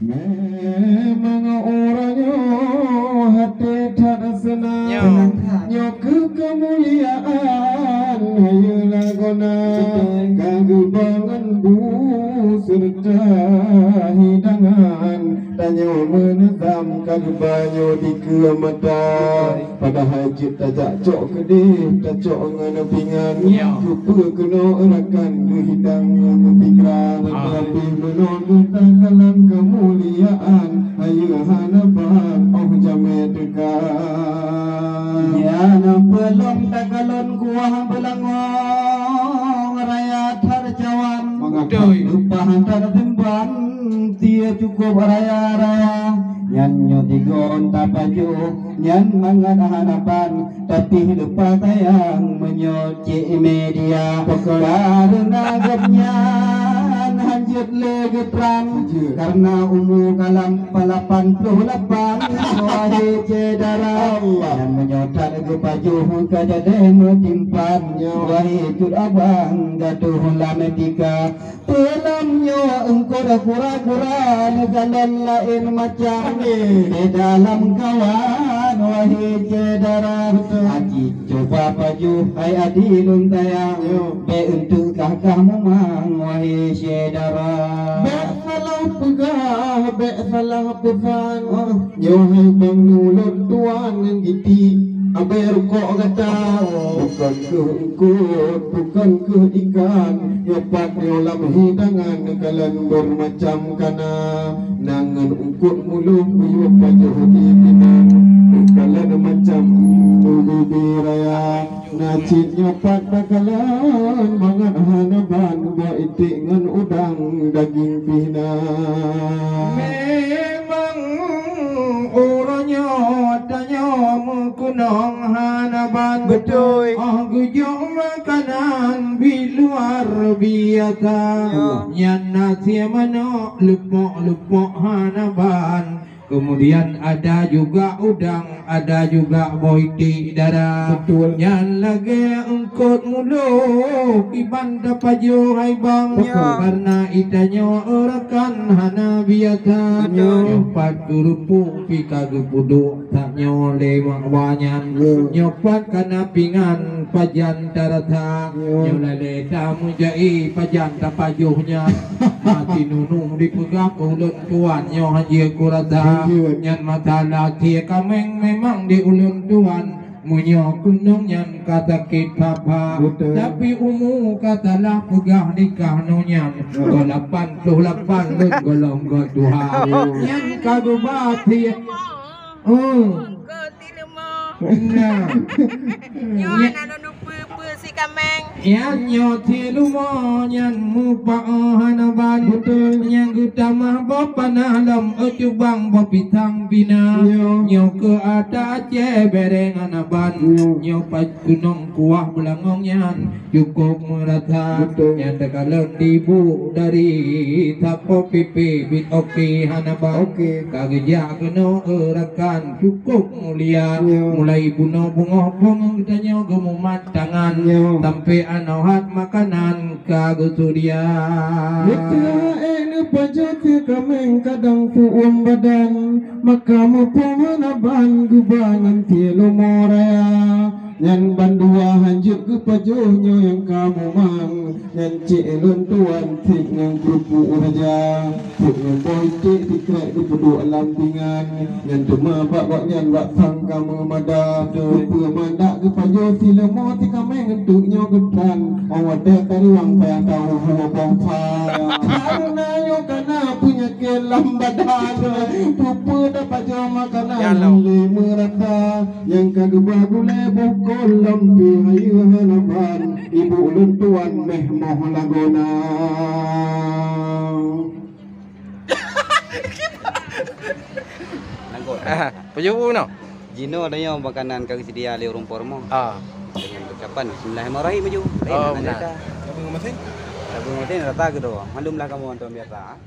Memang orangnya hati tak senang nyok kemuliaan hayulah gona kagebangan bu serta hidangan tanya menezam kagebanyo di keamatan pada hajit tajak cok kedih tajak ngana pingan lupa kena erakan kehidang pikiran tapi menolak takalan kemuliaan ayu hanapan oh jame dekat ya na belum takalon kuah belangong raya tarjawan lupa hantar timbang tia cukup raya-raya nyanyo tigon tapaju nyan mangan hanapan tapi lupa tayang menyoci media karena gapnyan hanjut lagi perang karena umur kalam 88 wahai cedara yang menyotar ke baju kejadian metimpan wahai cut abang gaduh lama tiga pelamnya engkau dah kura-kura galon lain macam di dalam kawan wahai cedara aji coba baju hai adilun tayang be untuk kakak memang wahai cedara be salah pegah be salah pefan nyohai bang nulut tuan ngiti aber kok kata bukan ke engkut bukan ke ikan nyopat nyolam hidangan kalan bermacam kana nangan ungkut mulu buyuk pajuh di pinang kalan macam mulu biraya nacit nyopat bakalan mangan hanaban buat itik ngan udang daging pinang memang orangnya adanya mengkunong hanaban betul gujung makanan di luar biasa yang nasi mana lepok-lepok hanaban kemudian ada juga udang ada juga boiti darah betul yang lagi engkut mulu iban dapat jo hai bang karena itanya orakan hana biasa nyopat kurupu pika gepudu tak nyole wanyan nyopat kana pingan pajan tarata nyolale tamu jai pajan tapajuhnya mati nunung dipegang ulun tuan nyo haji kurata nyan mata laki kameng memang di ulun tuan munyo kunung nyan kata papa tapi umu katalah pegah nikah nonyan golapan lun golong go Tuhan nyan kagubati nah nyon ana lupa si kameng yan nyo tilu mo nyan mupa hanaban betul yang utama bapa nalam ujubang bapitang bina nyo ke ada je bereng hanaban nyo pat gunung kuah belangong yan cukup merata yang dekalon dibu dari tapo pipi bit oke hanaban kageja keno erakan cukup mulia mulai bunga bunga kitanya gemumat tangan sampai anohat makanan kaguturia pajati kameng kadang puum badan makamu pemanaban gubangan tilu moraya nyan bandua hanjut ke pajuhnya yang kamu mang nyan cilun tuan tik ngan grupu raja tik ngan boy tik tikrek di pedu alam pingan nyan cuma bak nyan bak sang kamu mada rupa mandak ke pajuh silemo tik kameng entuknya gedran awade tariwang payah tahu huwa bongsa karena kana punya kelam badan pupu dapat jom makanan merata yang kagebah gule bokol lampi hayu hanaban ibu ulun tuan meh moh lagona Pejubu no. Jino adanya makanan kang sedia le urung pormo. Dengan ucapan bismillahirrahmanirrahim maju. Oh, benar. Tabung mesin rata gitu. Malumlah kamu untuk biasa.